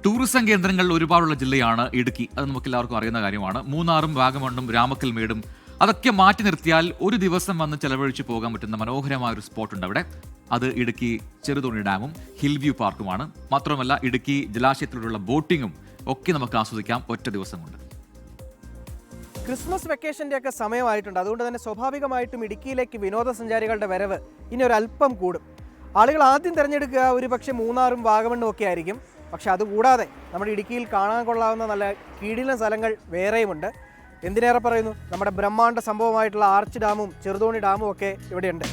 Tourism കേന്ദ്രങ്ങൾ ഒരുപാടുള്ള ജില്ലയാണ് ഇടുക്കി. അത് നമുക്ക് എല്ലാവർക്കും അറിയുന്ന കാര്യമാണ്. മൂന്നാറും വാഗമണ്ണും രാമക്കൽമേടും അതൊക്കെ മാറ്റി നിർത്തിയാൽ ഒരു ദിവസം വന്ന് ചെലവഴിച്ച് പോകാൻ പറ്റുന്ന മനോഹരമായ ഒരു സ്പോട്ടുണ്ട് അവിടെ. അത് ഇടുക്കി ചെറുതോണി ഡാമും ഹിൽ വ്യൂ പാർക്കുമാണ്. മാത്രമല്ല ഇടുക്കി ജലാശയത്തിലൂടെയുള്ള ബോട്ടിങ്ങും ഒക്കെ നമുക്ക് ആസ്വദിക്കാം ഒറ്റ ദിവസം കൊണ്ട്. ക്രിസ്മസ് വെക്കേഷൻ്റെ ഒക്കെ സമയമായിട്ടുണ്ട്. അതുകൊണ്ട് തന്നെ സ്വാഭാവികമായിട്ടും ഇടുക്കിയിലേക്ക് വിനോദസഞ്ചാരികളുടെ വരവ് ഇനി ഒരല്പം കൂടും. ആളുകൾ ആദ്യം തിരഞ്ഞെടുക്കുക ഒരു പക്ഷേ മൂന്നാറും വാഗമണ്ണും ഒക്കെ ആയിരിക്കും. പക്ഷെ അതുകൂടാതെ നമ്മുടെ ഇടുക്കിയിൽ കാണാൻ കൊള്ളാവുന്ന നല്ല കീഴിലെ സ്ഥലങ്ങൾ വേറെയുമുണ്ട്. എന്തിനേറെ പറയുന്നു, നമ്മുടെ ബ്രഹ്മാണ്ഡ സംഭവമായിട്ടുള്ള ആർച്ച് ഡാമും ചെറുതോണി ഡാമും ഒക്കെ ഇവിടെയുണ്ട്.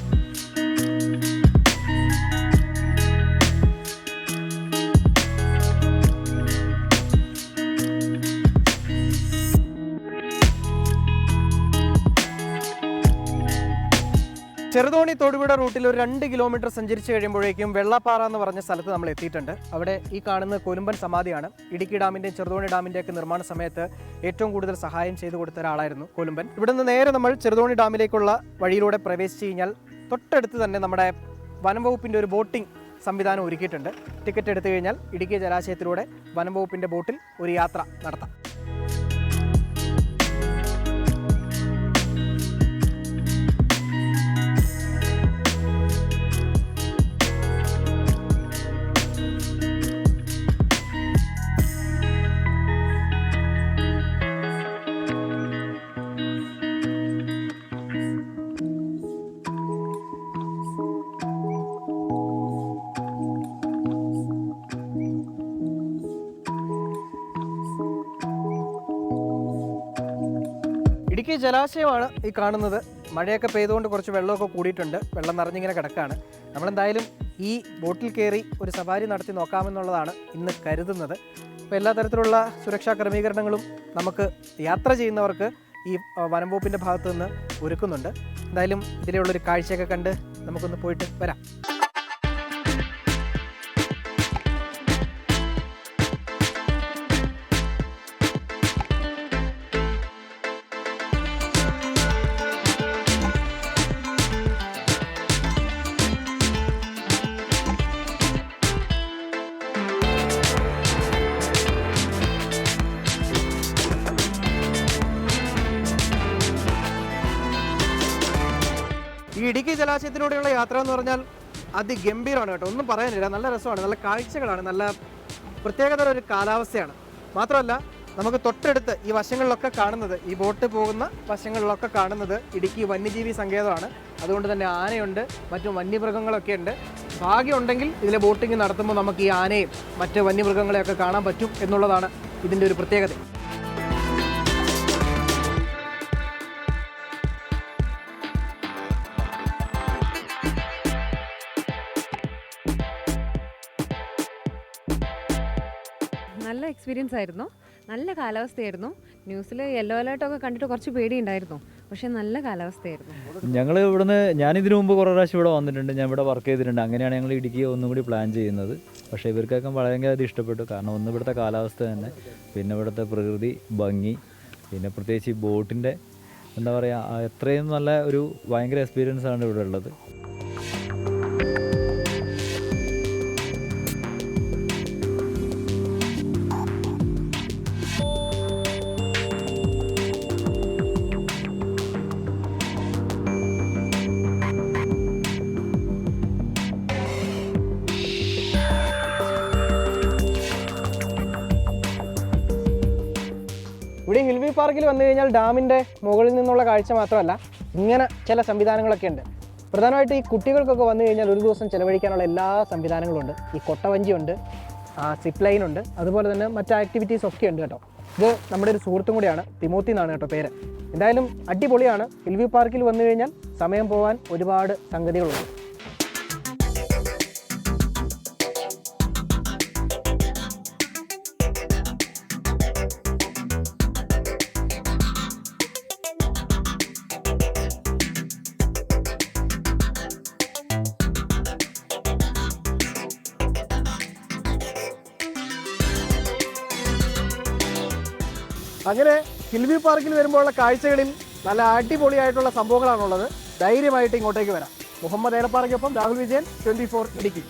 ചെറുതോണി തൊടുപുഴ റൂട്ടിൽ ഒരു 2 കിലോമീറ്റർ സഞ്ചരിച്ച് കഴിയുമ്പോഴേക്കും വെള്ളപ്പാറ എന്ന് പറഞ്ഞ സ്ഥലത്ത് നമ്മൾ എത്തിയിട്ടുണ്ട്. അവിടെ ഈ കാണുന്ന കൊലുമ്പൻ സമാധിയാണ്. ഇടുക്കി ഡാമിൻ്റെയും ചെറുതോണി ഡാമിൻ്റെയൊക്കെ നിർമ്മാണ സമയത്ത് ഏറ്റവും കൂടുതൽ സഹായം ചെയ്തു കൊടുത്ത ഒരാളായിരുന്നു കൊലുമ്പൻ. ഇവിടെ നിന്ന് നേരെ നമ്മൾ ചെറുതോണി ഡാമിലേക്കുള്ള വഴിയിലൂടെ പ്രവേശിച്ച് കഴിഞ്ഞാൽ തൊട്ടടുത്ത് തന്നെ നമ്മുടെ വനം വകുപ്പിൻ്റെ ഒരു ബോട്ടിംഗ് സംവിധാനം ഒരുക്കിയിട്ടുണ്ട്. ടിക്കറ്റ് എടുത്തു കഴിഞ്ഞാൽ ഇടുക്കി ജലാശയത്തിലൂടെ വനം വകുപ്പിൻ്റെ ബോട്ടിൽ ഒരു യാത്ര നടത്താം. ഇടുക്കി ജലാശയമാണ് ഈ കാണുന്നത്. മഴയൊക്കെ പെയ്തുകൊണ്ട് കുറച്ച് വെള്ളമൊക്കെ കൂടിയിട്ടുണ്ട്. വെള്ളം നിറഞ്ഞിങ്ങനെ കിടക്കുകയാണ്. നമ്മളെന്തായാലും ഈ ബോട്ടിൽ കയറി ഒരു സവാരി നടത്തി നോക്കാമെന്നുള്ളതാണ് ഇന്ന് കരുതുന്നത്. അപ്പോൾ എല്ലാ തരത്തിലുള്ള സുരക്ഷാ ക്രമീകരണങ്ങളും നമുക്ക് യാത്ര ചെയ്യുന്നവർക്ക് ഈ വനം വകുപ്പിൻ്റെ ഭാഗത്തു നിന്ന് ഒരുക്കുന്നുണ്ട്. എന്തായാലും ഇതിലെയുള്ളൊരു കാഴ്ചയൊക്കെ കണ്ട് നമുക്കൊന്ന് പോയിട്ട് വരാം. ഈ ഇടുക്കി ജലാശയത്തിലൂടെയുള്ള യാത്ര എന്ന് പറഞ്ഞാൽ അതിഗംഭീരമാണ് കേട്ടോ. ഒന്നും പറയാനില്ല. നല്ല രസമാണ്, നല്ല കാഴ്ചകളാണ്, നല്ല പ്രത്യേകതര ഒരു കാലാവസ്ഥയാണ്. മാത്രമല്ല നമുക്ക് തൊട്ടടുത്ത് ഈ വശങ്ങളിലൊക്കെ കാണുന്നത്, ഈ ബോട്ട് പോകുന്ന വശങ്ങളിലൊക്കെ കാണുന്നത് ഇടുക്കി വന്യജീവി സങ്കേതമാണ്. അതുകൊണ്ട് തന്നെ ആനയുണ്ട്, മറ്റു വന്യമൃഗങ്ങളൊക്കെ ഉണ്ട്. ഭാഗ്യമുണ്ടെങ്കിൽ ഇതിലെ ബോട്ടിംഗ് നടത്തുമ്പോൾ നമുക്ക് ഈ ആനയും മറ്റ് വന്യമൃഗങ്ങളെയൊക്കെ കാണാൻ പറ്റും എന്നുള്ളതാണ് ഇതിൻ്റെ ഒരു പ്രത്യേകത. നല്ല എക്സ്പീരിയൻസ് ആയിരുന്നു. നല്ല കാലാവസ്ഥയായിരുന്നു. ന്യൂസിൽ യെല്ലോ അലേർട്ടൊക്കെ കണ്ടിട്ട് കുറച്ച് പേടിയുണ്ടായിരുന്നു. പക്ഷേ നല്ല കാലാവസ്ഥയായിരുന്നു. ഞാനിതിനു മുമ്പ് കുറേ പ്രാവശ്യം ഇവിടെ വന്നിട്ടുണ്ട്. ഞാൻ ഇവിടെ വർക്ക് ചെയ്തിട്ടുണ്ട്. അങ്ങനെയാണ് ഞങ്ങൾ ഇടുക്കി ഒന്നും കൂടി പ്ലാൻ ചെയ്യുന്നത്. പക്ഷേ ഇവർക്കൊക്കെ ഭയങ്കര ഇഷ്ടപ്പെട്ടു. കാരണം ഒന്ന് ഇവിടുത്തെ കാലാവസ്ഥ തന്നെ, പിന്നെ ഇവിടുത്തെ പ്രകൃതി ഭംഗി, പിന്നെ പ്രത്യേകിച്ച് ഈ ബോട്ടിൻ്റെ എന്താ പറയുക, എത്രയും നല്ല ഒരു ഭയങ്കര എക്സ്പീരിയൻസ് ആണ് ഇവിടെ ഉള്ളത്. ഇവിടെ ഹിൽ വ്യൂ പാർക്കിൽ വന്നു കഴിഞ്ഞാൽ ഡാമിൻ്റെ മുകളിൽ നിന്നുള്ള കാഴ്ച മാത്രമല്ല, ഇങ്ങനെ ചില സംവിധാനങ്ങളൊക്കെ ഉണ്ട്. പ്രധാനമായിട്ട് ഈ കുട്ടികൾക്കൊക്കെ വന്നു കഴിഞ്ഞാൽ ഒരു ദിവസം ചിലവഴിക്കാനുള്ള എല്ലാ സംവിധാനങ്ങളും ഉണ്ട്. ഈ കൊട്ടവഞ്ചിയുണ്ട്, സിപ്പ് ലൈനുണ്ട്, അതുപോലെ തന്നെ മറ്റ് ആക്ടിവിറ്റീസ് ഒക്കെ ഉണ്ട് കേട്ടോ. ഇത് നമ്മുടെ ഒരു സുഹൃത്തും കൂടിയാണ്, തിമോത്തി എന്നാണ് കേട്ടോ പേര്. എന്തായാലും അടിപൊളിയാണ്. ഹിൽ വ്യൂ പാർക്കിൽ വന്നു കഴിഞ്ഞാൽ സമയം പോകാൻ ഒരുപാട് സംഗതികളുണ്ട്. അങ്ങനെ ഹിൽ വ്യൂ പാർക്കിൽ വരുമ്പോഴുള്ള കാഴ്ചകളിൽ നല്ല അടിപൊളിയായിട്ടുള്ള സംഭവങ്ങളാണുള്ളത്. ധൈര്യമായിട്ട് ഇങ്ങോട്ടേക്ക് വരാം. മുഹമ്മദ് ഏലപ്പാറയ്ക്കൊപ്പം രാഹുൽ വിജയൻ, 24 ഇടുക്കി.